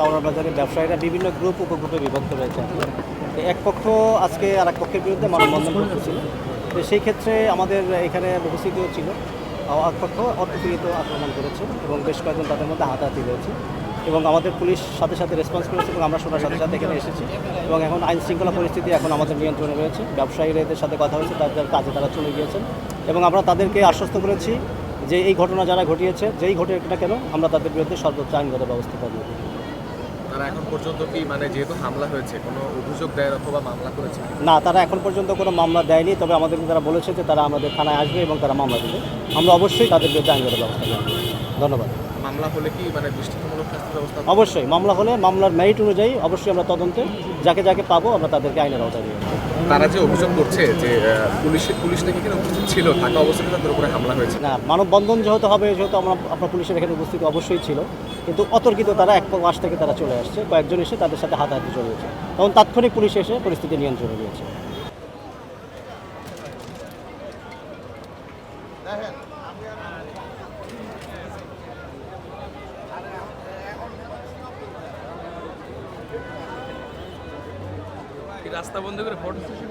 Tower বাজারে ব্যবসায়ীরা বিভিন্ন গ্রুপ উপগ্রুপে বিভক্ত রয়েছে। তো এক পক্ষ আজকে আর এক পক্ষের বিরুদ্ধে মানববন্ধন করতেছিল। তো সেই ক্ষেত্রে আমাদের এখানে উপস্থিতিও ছিল। এক পক্ষ অতর্কিত আক্রমণ করেছে এবং বেশ কয়েকজন তাদের মধ্যে হাতাহাতি রয়েছে এবং আমাদের পুলিশ সাথে সাথে রেসপন্স করেছে এবং আমরা শোনার সাথে সাথে এখানে এসেছি এবং এখন আইন শৃঙ্খলা পরিস্থিতি এখন আমাদের নিয়ন্ত্রণে রয়েছে। ব্যবসায়ীদের সাথে কথা হয়েছে, তাদের কাজে তারা চলে গিয়েছেন এবং আমরা তাদেরকে আশ্বস্ত করেছি যে এই ঘটনা যারা ঘটিয়েছে, যেই ঘটে না কেন, আমরা তাদের বিরুদ্ধে সর্বোচ্চ আইনগত ব্যবস্থা করব। তারা এখন পর্যন্ত কি মানে যেহেতু হামলা হয়েছে কোনো অভিযোগ দেয় অথবা মামলা করেছে? না, তারা এখন পর্যন্ত কোনো মামলা দেয়নি, তবে আমাদেরকে তারা বলেছে যে তারা আমাদের থানায় আসবে এবং তারা মামলা দেবে। আমরা অবশ্যই তাদের বিরুদ্ধে আইনগত ব্যবস্থা করব। ধন্যবাদ। মামলা হলে কি মানে দৃষ্টান্তমূলক শাস্তির ব্যবস্থা? অবশ্যই মামলা হলে মামলার মেরিট অনুযায়ী অবশ্যই আমরা তদন্তে যাকে যাকে পাবো আমরা তাদেরকে আইনের আওতায় নিয়ে আসবো। তারা যে অভিযোগ করছে যে পুলিশ নাকি এখানে উপস্থিত ছিল, থাকা অবস্থায় তাদের উপরে হামলা হয়েছে। না, মানববন্ধন যেহেতু হবে, যেহেতু আপনার পুলিশের এখানে উপস্থিত অবশ্যই ছিল, কিন্তু অতর্কিত তারা এক মাস থেকে তারা চলে আসছে, কয়েকজন এসে তাদের সাথে হাতাহাতি চলেছে, তখন তাৎক্ষণিক পুলিশ এসে পরিস্থিতি নিয়ন্ত্রণে নিয়েছে। রাস্তা বন্ধ করে ফটো সেশন